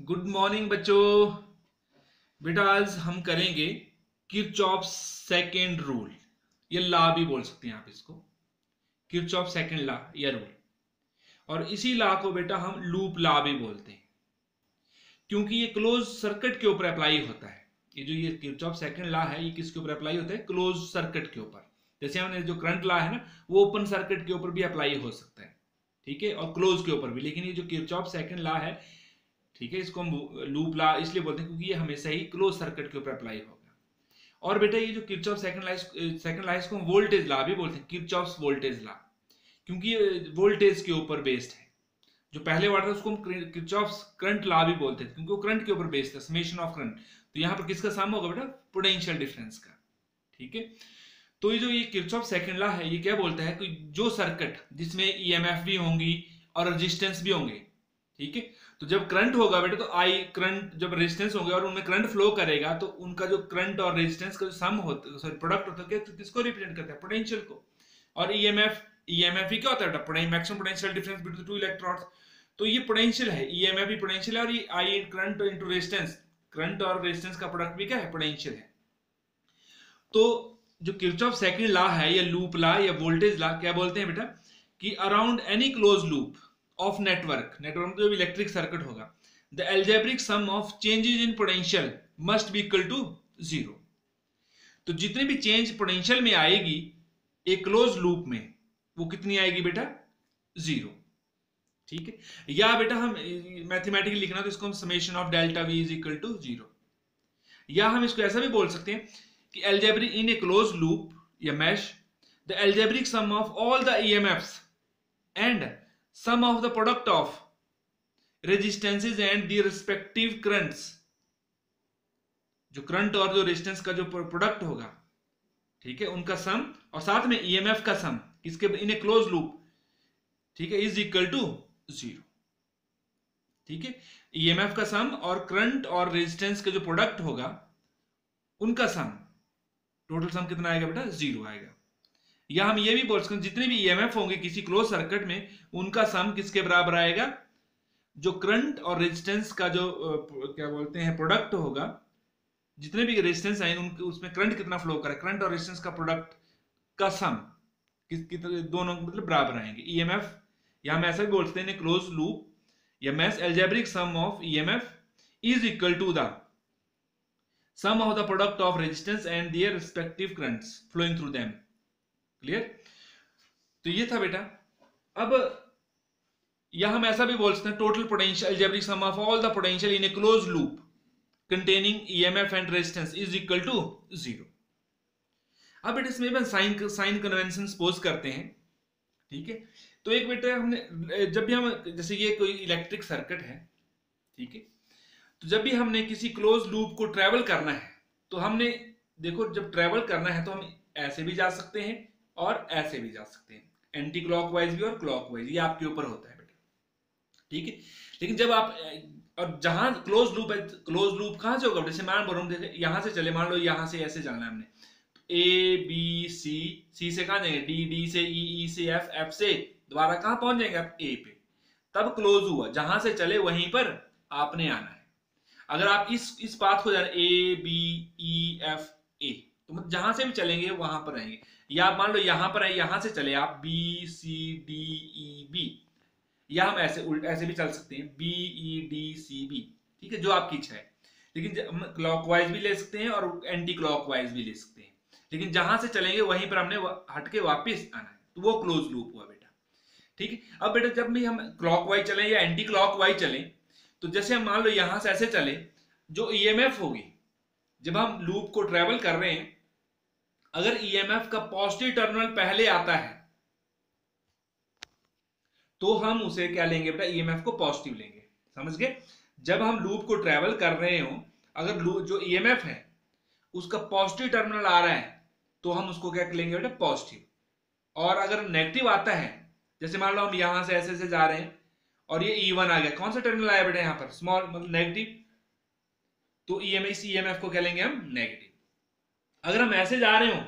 Good morning बच्चों। बेटा आज हम करेंगे किरचॉफ सेकेंड रूल। ये लॉ भी बोल सकते हैं आप इसको, किरचॉफ सेकेंड लॉ या रूल। और इसी लॉ को बेटा हम लूप लॉ भी बोलते हैं, क्योंकि ये क्लोज सर्किट के ऊपर अप्लाई होता है। ये किरचॉफ सेकेंड लॉ है, ये किसके ऊपर अप्लाई होता है? क्लोज सर्किट के ऊपर। जैसे हमने जो करंट लॉ है ना, वो ओपन सर्किट के ऊपर भी अप्लाई हो सकता है, ठीक है, और क्लोज के ऊपर भी। लेकिन ये जो किरचॉफ सेकेंड लॉ है, ठीक है, इसको हम लूप लॉ इसलिए बोलते हैं क्योंकि ये हमेशा ही क्लोज सर्किट के ऊपर अप्लाई होगा। और बेटा ये जो किरचॉफ सेकंड लॉ इसको हम वोल्टेज लॉ भी बोलते हैं, किरचॉफ वोल्टेज लॉ, क्योंकि ये वोल्टेज के ऊपर बेस्ड है। जो पहले वर्ड था उसको हम किरचॉफ करंट लॉ भी बोलते हैं, क्योंकि वो करंट के ऊपर बेस्ड है, समेशन ऑफ करंट। तो यहाँ पर किसका सम होगा बेटा? पोटेंशियल डिफरेंस का, ठीक है। तो ये किरचॉफ सेकंड लॉ है, ये क्या बोलता है कि जो सर्किट जिसमें ईएमएफ भी होंगी और रेजिस्टेंस भी होंगे, ठीक है, तो जब करंट होगा बेटा तो आई करंट, जब रेजिस्टेंस होंगे और उनमें करंट फ्लो करेगा, तो उनका जो करंट और रेजिस्टेंस का जो सम होता है, सॉरी प्रोडक्ट होता है, किसको रिप्रेजेंट करता है? पोटेंशियल को। और ईएमएफ ही क्या होता है? Maximum potential difference between two electrons. तो ये पोटेंशियल है, ईएमएफ भी पोटेंशियल है, और ये I current into resistance, current और रेजिस्टेंस का प्रोडक्ट भी क्या है? पोटेंशियल है। तो जो किरचॉफ सेकंड लॉ है या लूप लॉ या वोल्टेज लॉ, क्या बोलते हैं बेटा? कि around any close loop of network में जो इलेक्ट्रिक सर्किट होगा, the algebraic sum of changes in potential must be equal to zero. तो जितनी भी चेंज पोटेंशियल में आएगी एक क्लोज लूप में, वो कितनी आएगी बेटा? जीरो, ठीक है। या बेटा हम मैथमेटिकली लिखना तो इसको हम summation of delta V is equal to zero. या हम इसको ऐसा भी बोल सकते हैं कि algebraic in a close loop या mesh, the algebraic sum of all the EMFs and sum of the product of resistances and the respective currents, जो करंट और जो रेजिस्टेंस का जो प्रोडक्ट होगा, ठीक है, उनका सम, और साथ में ईएमएफ का सम, किसके? इन ए क्लोज लूप, ठीक है, इज इक्वल टू जीरो, ठीक है। ईएमएफ का सम और करंट और रेजिस्टेंस का जो प्रोडक्ट होगा उनका सम, टोटल सम कितना आएगा बेटा? जीरो आएगा। या हम ये भी बोल सकते हैं जितने भी ईएमएफ होंगे किसी क्लोज सर्किट में, उनका सम किसके बराबर आएगा? जो करंट और रेजिस्टेंस का जो क्या बोलते हैं प्रोडक्ट होगा, जितने भी रेजिस्टेंस आए उनके उसमें करंट कितना फ्लो करे, करंट और रेजिस्टेंस का प्रोडक्ट का सम दोनों मतलब बराबर आएंगे। ईएमएफ, या हम ऐसा भी बोल सकते हैं क्लोज लूप या mesh, algebraic sum of EMF is equal to the sum of the product of resistance and their respective currents flowing through them. Clear? तो ये था बेटा। अब या हम ऐसा भी बोल सकते हैं total potential algebraic sum of all the potential in a close loop containing EMF and resistance is equal to zero. अब बेटा इसमें साइन कन्वेंशन सपोज करते हैं, ठीक है। तो एक बेटा हमने जब भी हम, जैसे ये कोई इलेक्ट्रिक सर्किट है, ठीक है, तो जब भी हमने किसी क्लोज लूप को ट्रेवल करना है, तो हमने देखो जब ट्रेवल करना है तो हम ऐसे भी जा सकते हैं और ऐसे भी जा सकते हैं, एंटी क्लॉकवाइज भी और क्लॉकवाइज, ये आपके ऊपर होता है बेटा, ठीक है। लेकिन जब आप, और जहां क्लोज लूप है, क्लोज लूप कहां से होगा? जैसे मान बोलो यहां से चले, मान लो यहां से ऐसे जाना है हमने, ए बी सी, सी से कहां जाएंगे? डी, डी से ई, ई से एफ, एफ से दोबारा कहां पहुंच जाएंगे आप? ए पे। तब क्लोज हुआ, जहां से चले वहीं पर आपने आना है। अगर आप इस पाथ को जा रहे ए बी ई एफ ए, तो मतलब जहां से भी चलेंगे वहां पर आएंगे। या आप मान लो यहां पर है, यहां से चले आप B C D E B, या हम ऐसे भी चल सकते हैं B E D C B, ठीक है, जो आपकी इच्छा है। लेकिन हम क्लॉकवाइज भी ले सकते हैं और एंटी क्लॉकवाइज भी ले सकते हैं, लेकिन जहां से चलेंगे वहीं पर हमने हटके वापस आना है, तो वो क्लोज लूप हुआ बेटा, ठीक है। अब बेटा जब भी हम क्लॉकवाइज चलें या एंटी क्लॉकवाइज चलें, तो जैसे हम मान लो यहां से ऐसे चले, जो ईएमएफ होगी जब हम लूप को ट्रेवल कर रहे हैं, अगर ईएमएफ का पॉजिटिव टर्मिनल पहले आता है तो हम उसे क्या लेंगे बेटा? ईएमएफ को पॉजिटिव लेंगे, समझ गए? जब हम लूप को ट्रेवल कर रहे हो, अगर जो ईएमएफ है उसका पॉजिटिव टर्मिनल आ रहा है तो हम उसको क्या लेंगे बेटा? पॉजिटिव। और अगर नेगेटिव आता है, जैसे मान लो हम यहां से ऐसे जा रहे हैं और ये E1 आ गया, कौन सा टर्मिनल आया बेटा? यहां पर स्मॉल, मतलब नेगेटिव, तो ईएमएफ को क्या लेंगे हम? नेगेटिव। अगर हम ऐसे जा रहे हो,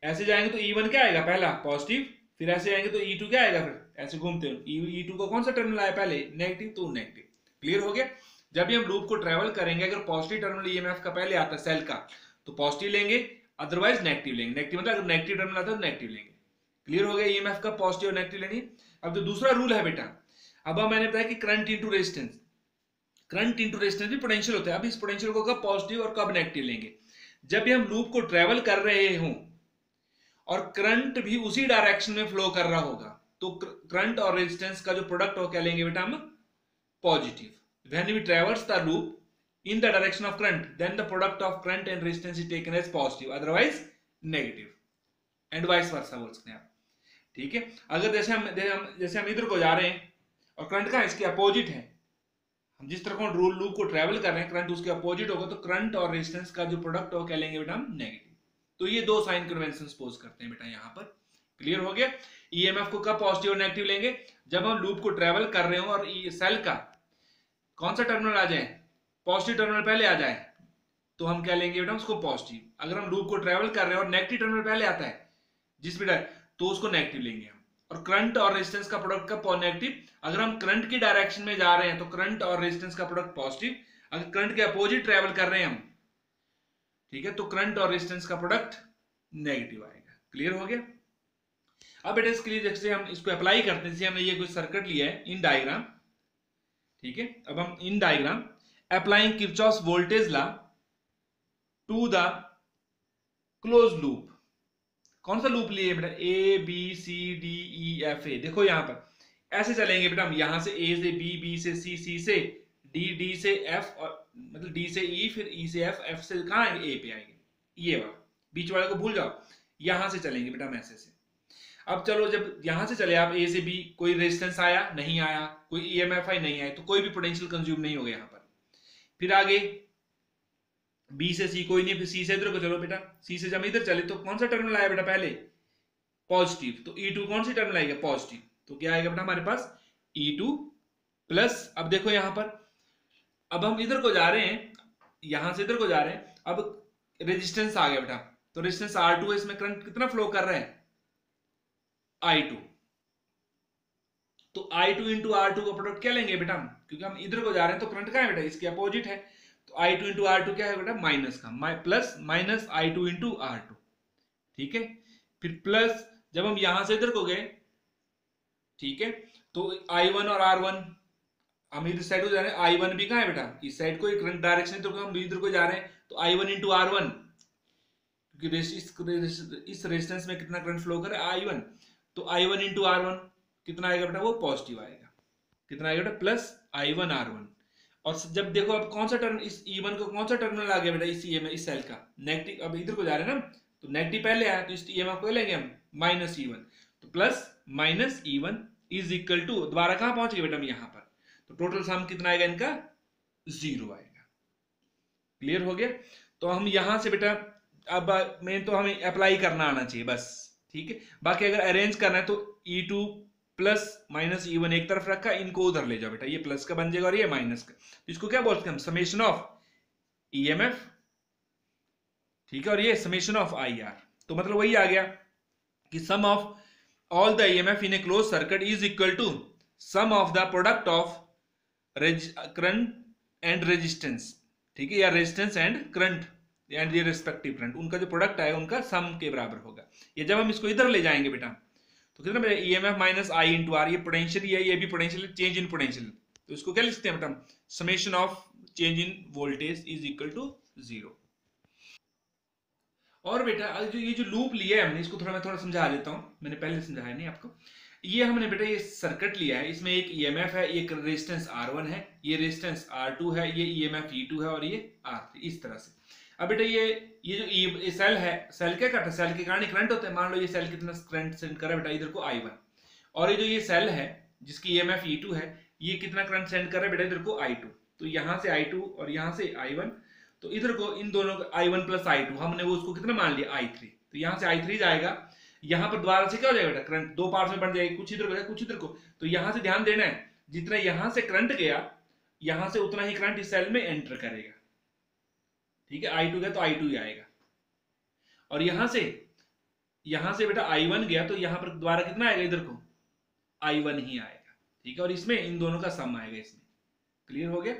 ऐसे जाएंगे तो E1 क्या आएगा? पहला पॉजिटिव, फिर ऐसे जाएंगे तो E2 क्या आएगा? फिर ऐसे घूमते हो, E2 को कौन सा टर्मिनल आया पहले? नेगेटिव, तो नेगेटिव। क्लियर हो गया? जब भी हम लूप को ट्रेवल करेंगे, अगर पॉजिटिव टर्मिनल ईएमएफ का पहले आता है सेल का, तो पॉजिटिव लेंगे, अदरवाइज नेगेटिव लेंगे। नेगेटिव मतलब अगर नेगेटिव टर्मिनल आता है तो नेगेटिव लेंगे। क्लियर हो गया ईएमएफ का पॉजिटिव और नेगेटिव लेनी। अब जो दूसरा रूल है बेटा, अब मैंने बताया कि current into resistance, current into resistance भी पोटेंशियल होता है। अब इस पोटेंशियल को कब पॉजिटिव और कब नेगेटिव लेंगे, जब भी हम लूप को ट्रेवल कर रहे हों और करंट भी उसी डायरेक्शन में फ्लो कर रहा होगा, तो करंट और रेजिस्टेंस का जो प्रोडक्ट हो क्या लेंगे बेटा हम, positive. When we traverse the loop in the direction of current, then the product of current and resistance is taken as positive, otherwise negative, and vice versa बोल सकते हैं आप। ठीक है, अगर जैसे हम इधर को जा रहे हैं और करंट का इसके अपोजिट है, हम जिस तरह को रूल लूप को ट्रेवल कर रहे हैं, करंट उसके अपोजिट होगा, तो करंट और रेजिस्टेंस का जो प्रोडक्ट होगा क्या लेंगे बेटा हम, नेगेटिव। तो ये दो साइन कन्वेंशन पोज करते हैं बेटा यहाँ पर। क्लियर हो गया। ईएमएफ को कब पॉजिटिव और नेगेटिव लेंगे, जब हम लूप को ट्रेवल कर रहे हो और सेल का कौन सा टर्मिनल आ जाए, पॉजिटिव टर्मिनल पहले आ जाए, तो हम क्या लेंगे बेटा उसको पॉजिटिव। अगर हम लूप को ट्रेवल कर रहे हैं और नेगेटिव टर्मिनल पहले आता है जिस भी तो उसको नेगेटिव लेंगे हम। और करंट और रेजिस्टेंस का प्रोडक्ट का नेगेटिव, अगर हम करंट की डायरेक्शन में जा रहे हैं तो करंट और रेजिस्टेंस का प्रोडक्ट पॉजिटिव, अगर करंट के अपोजिट ट्रेवल कर रहे हैं हम, ठीक है, तो करंट और रेजिस्टेंस का प्रोडक्ट नेगेटिव आएगा। क्लियर हो गया। अब बेटा इसके लिए जैसे हम इसको अप्लाई करते हैं, जैसे हमने ये कोई सर्किट लिया है इन डायग्राम, ठीक है, अब हम इन diagram applying Kirchhoff's voltage law to the close loop. कौन सा लूप लिए बेटा, A B C D E F A. देखो यहां पर ऐसे चलेंगे बेटा हम, यहां से ए से बी, बी से सी, सी से डी, डी से एफ, और मतलब डी से ई, फिर ई से एफ, एफ से कहां आएंगे, ए पे आएंगे। ये वाला बीच वाले को भूल जाओ, यहां से चलेंगे बेटा हम ऐसे से। अब चलो जब यहां से चले आप ए से बी, कोई रेजिस्टेंस आया नहीं आया, कोई ईएमएफ नहीं आया, तो कोई भी पोटेंशियल कंज्यूम नहीं होगा यहां पर। फिर आगे बी से सी कोई नहीं, फिर सी से इधर को चलो बेटा, सी से जब इधर चले तो कौन सा टर्मिनल आया बेटा पहले, पॉजिटिव, तो E2 कौन सी टर्मिनल आएगा, पॉजिटिव, तो क्या आएगा बेटा हमारे पास E2 प्लस। अब देखो यहां पर, अब हम इधर को जा रहे हैं, यहां से इधर को जा रहे हैं, अब रेजिस्टेंस आ गया बेटा, तो रेजिस्टेंस R2 है, इसमें करंट कितना फ्लो कर रहा है, I2, तो I2 इंटू R2 का प्रोडक्ट क्या लेंगे बेटा हम, क्योंकि हम इधर को जा रहे हैं तो करंट कहां है बेटा, इसके अपोजिट है, तो I2 इंटू R2 क्या है बेटा, माइनस का, plus minus I2 into R2, ठीक है। फिर प्लस जब हम यहां से इधर को गए, ठीक है, तो I1 और R1, हम इधर साइड को जा रहे हैं, I1 भी कहां है बेटा, इस साइड को, करंट डायरेक्शन तो हम इधर को जा रहे हैं, तो I1 इंटू R1, क्योंकि इस रेजिस्टेंस में कितना करंट फ्लो कर रहा है, I1, तो I1 इंटू R1 कितना आएगा बेटा, वो पॉजिटिव आएगा। कितना आएगा बेटा, प्लस I1 R1। और जब देखो अब कौन सा टर्मिनल, इस E1 को कौन सा टर्मिनल आ गया बेटा, इस सेल का नेगेटिव, अब इधर को जा रहे हैं ना, तो नेगेटिव पहले आया, तो इस ईएमएफ को लेंगे हम माइनस E1, तो plus minus E1 is equal to, दोबारा कहां पहुंच गए बेटा हम यहां पर, तो टोटल सम कितना आएगा इनका, 0 आएगा। क्लियर हो गया। तो हम यहां से बेटा, अब मेन तो हमें अप्लाई करना आना चाहिए बस, ठीक है। बाकी अगर अरेंज करना है तो E2 प्लस माइनस E1 एक तरफ रखा, इनको उधर ले जाओ बेटा, ये प्लस का बन जाएगा और ये माइनस का, तो इसको क्या बोलते हैं हम, समेशन ऑफ EMF, ठीक है, और ये समेशन ऑफ IR। तो मतलब वही आ गया कि sum of all the EMF in a close circuit is equal to sum of the product of current and resistance, ठीक है, या रेजिस्टेंस एंड करंट एंड ये रिस्पेक्टिव करंट, उनका जो प्रोडक्ट आएगा उनका सम के बराबर होगा। ये जब हम इसको इधर ले जाएंगे बेटा, तो कितना बेटा, EMF minus I into R, ये पोटेंशियल है, ये भी पोटेंशियल, चेंज इन पोटेंशियल, तो इसको क्या लिखते हैं बेटा, summation of change in voltage is equal to 0। और बेटा जो ये जो लूप लिया है हमने, इसको मैं थोड़ा समझा देता हूं, मैंने पहले समझाया नहीं आपको। ये हमने बेटा ये सर्किट लिया है, इसमें एक EMF है, एक रेजिस्टेंस R1 है, ये रेजिस्टेंस R2 है, ये EMF E2 है और ये R3, इस तरह से। अब बेटा ये जो सेल है, सेल क्या करता है, सेल के कारण करंट होता है। मान लो ये सेल कितना करंट सेंड कर रहा है बेटा इधर को I1, और ये जो ये सेल है जिसकी EMF E2 है, ये कितना करंट सेंड कर रहा है बेटा इधर को I2, तो यहां से I2 और यहां से I1, तो इधर को इन दोनों का I1 प्लस I2 हमने वो उसको कितना मान लिया I3, तो यहां से I3 जाएगा, यहां पर दोबारा से क्या हो जाएगा बेटा, करंट दो पार्ट में बन जाएगी, कुछ इधर को जाएगा कुछ इधर को, तो यहां से ध्यान देना है, जितना यहां से करंट गया यहां से उतना ही करंट इस सेल में एंटर करेगा, ठीक है। I2 गया तो I2 ही आएगा, और यहां से बेटा I1 गया तो यहां पर दोबारा कितना आएगा, इधर को I1 ही आएगा, ठीक है। और इसमें इन दोनों का सम आएगा इसमें, क्लियर हो गया।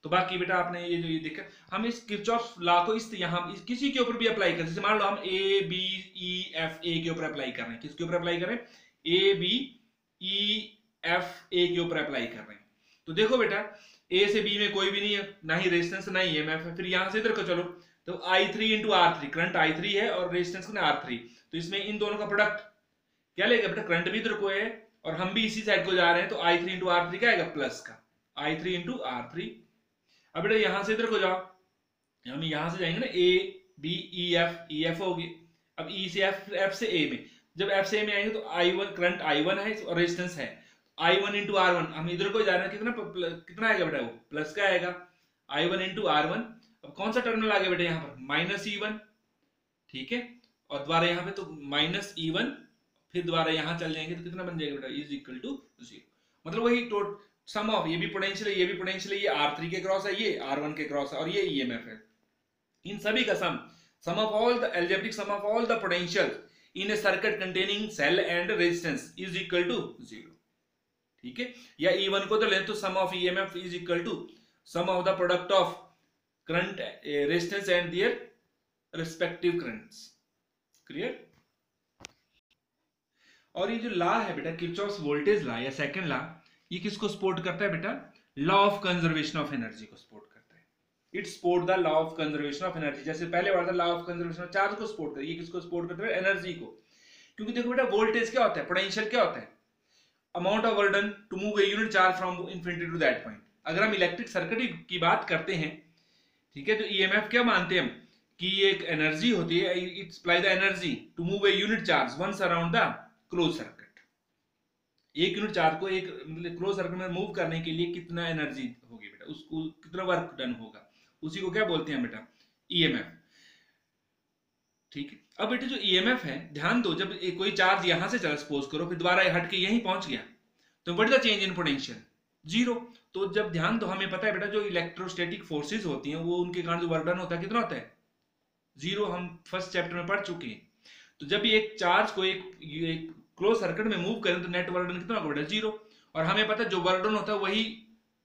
तो बाकी बेटा आपने ये देखा, हम इस किरचॉफ लॉ को यहाँ किसी के ऊपर भी अप्लाई कर, जैसे मान लो हम ए बी ई एफ ए के ऊपर अप्लाई कर रहे हैं, किसके ऊपर अप्लाई कर रहे हैं, ए बी ई एफ ए के ऊपर अप्लाई कर रहे हैं। तो देखो बेटा ए से बी में कोई भी नहीं है, ना ही रेजिस्टेंस ना ही ईएमएफ है, फिर यहां से इधर को चलो तो I3 into R3, current I3 है और रेजिस्टेंस R3, तो इसमें इन दोनों का प्रोडक्ट क्या लेगा बेटा, करंट भी इधर को है और हम भी इसी साइड को जा रहे हैं, तो I3 इंटू R3 क्या आएगा, प्लस का I3 इंटू R3। अब बेटा यहां से इधर को जाओ, हम यहां से जाएंगे ना, ए बी ई एफ होगी, अब ई से एफ से ए में, जब एफ से ए में आएंगे तो I1 करंट I1 है और रेजिस्टेंस है, I1 इंटू R1, हम इधर को जा रहे हैं, कितना आएगा बेटा, वो प्लस का आएगा, I1 इंटू R1। अब कौन सा टर्मिनल आ गया बेटा यहाँ पर, माइनस E1, ठीक है, और द्वारा यहाँ पे तो माइनस E1, फिर दोबारा यहाँ चल जाएंगे तो कितना बन जाएगा बेटा, इज इक्वल टू 0। मतलब वही सम ऑफ, ये भी पोटेंशियल है, ये भी पोटेंशियल है, ये R3 के क्रॉस है, ये R1 के क्रॉस है, और ये EMF है, इन सभी का sum of all the algebraic sum of all the potential in a circuit containing cell and resistance is equal to 0, ठीक है। या E1 को तो लें तो sum of EMF is equal to sum of the product of current resistance and their respective currents, clear. और ये जो लॉ है बेटा किरचॉफ्स वोल्टेज लॉ या सेकंड लॉ, ये किसको सपोर्ट करता है बेटा, law of conservation of energy को सपोर्ट करता है। It support the law of conservation of energy, जैसे पहले वाला था law of conservation of charge को सपोर्ट करता है, ये किसको सपोर्ट करता है, एनर्जी को। क्योंकि देखो बेटा वोल्टेज क्या होता है, पोटेंशियल क्या होता है, amount of work done to move a unit charge from infinity to that point. अगर हम इलेक्ट्रिक सर्किट की बात करते हैं, ठीक है, तो ईएमएफ क्या मानते हैं हम कि ये एक एनर्जी होती है, it supply the energy to move a unit charge once around the close circuit. एक यूनिट चार्ज को एक मतलब क्लोज सर्किट में मूव करने के लिए कितना एनर्जी होगी बेटा, उसको कितना वर्क डन होगा, उसी को क्या बोलते हैं बेटा, ईएमएफ, ठीक है। अब बेटा जो ईएमएफ है, ध्यान दो, जब कोई चार्ज यहां से चला सपोज करो, फिर दोबारा हट के यहीं पहुंच गया, तो what is the change in potential, 0। तो जब ध्यान दो, हमें पता है बेटा जो इलेक्ट्रोस्टैटिक फोर्सेज होती हैं वो उनके कारण जो वर्क डन होता है कितना होता है, 0, हम फर्स्ट चैप्टर में पढ़ चुके हैं। तो जब भी एक चार्ज को एक क्लोज सर्किट में मूव करें तो नेट वर्क डन कितना होगा बेटा, 0। और हमें पता है जो वर्क डन होता है वही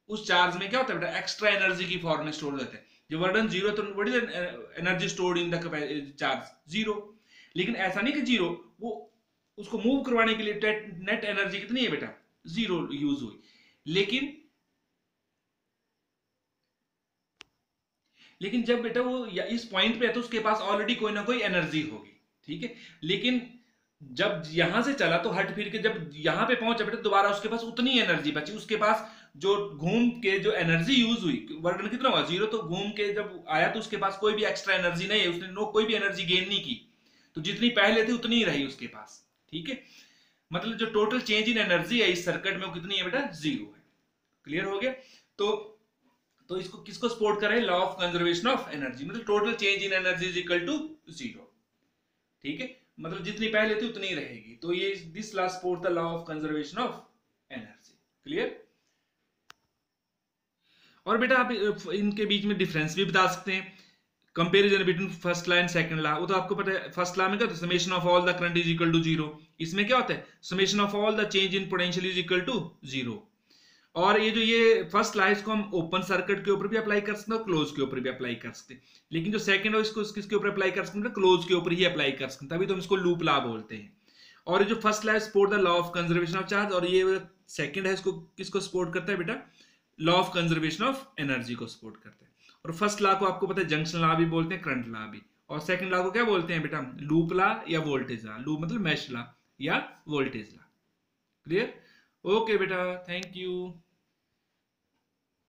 उस चार्ज में क्या होता है बेटा, एक्स्ट्रा एनर्जी की फॉर्म में स्टोर होता है। जो वर्क डन 0 तो what is energy stored in the charge, 0। लेकिन ऐसा नहीं कि 0, वो उसको मूव करवाने के लिए नेट एनर्जी कितनी है बेटा, 0 यूज हुई। लेकिन जब बेटा वो इस पॉइंट पे है तो उसके पास ऑलरेडी कोई ना कोई एनर्जी होगी, ठीक है। लेकिन जब यहां से चला तो हट फिर के जब यहां पे पहुंचा बेटा, दोबारा उसके पास उतनी एनर्जी बची, उसके पास जो घूम के जो एनर्जी यूज हुई, वर्क डन कितना हुआ, 0। तो घूम के जब आया तो उसके पास कोई भी एक्स्ट्रा एनर्जी नहीं है, उसने कोई भी एनर्जी गेन नहीं की, तो जितनी पहले थी उतनी ही रही उसके पास, ठीक है। मतलब जो टोटल चेंज इन एनर्जी है इस सर्किट में वो कितनी है बेटा, 0 है। क्लियर हो गया। तो इसको किसको सपोर्ट कर रहे हैं, law of conservation of energy, मतलब total change in energy is equal to 0, ठीक है। मतलब जितनी पहले थी उतनी रहेगी, तो ये this law support the law of conservation of energy, clear. और बेटा आप इनके बीच में डिफरेंस भी बता सकते हैं, comparison between first law and second law. वो तो आपको पता है, फर्स्ट लॉ में क्या होता है, summation of all the current is equal to 0। इसमें क्या होता है, summation of all the change in potential is equal to 0। और ये फर्स्ट लॉ इसको हम ओपन सर्किट के ऊपर भी अप्लाई कर सकते हैं और क्लोज के ऊपर भी अप्लाई कर सकते हैं। लेकिन जो सेकंड है इसको किसके ऊपर अप्लाई कर सकते हैं, क्लोज के ऊपर ही अप्लाई कर सकते हैं, तभी तो हम इसको लूप लॉ बोलते हैं। और ये जो फर्स्ट लॉ है support the law of conservation of charge, और ये सेकंड है इसको किसको सपोर्ट करता है बेटा, law of conservation of energy को सपोर्ट करता है। और फर्स्ट लॉ को आपको पता है जंक्शन लॉ भी बोलते हैं, करंट लॉ भी, और सेकंड लॉ को क्या बोलते हैं बेटा, लूप लॉ या वोल्टेज लॉ। लूप मतलब मैश लॉ या वोल्टेज लॉ, क्लियर। ओके बेटा, थैंक यू।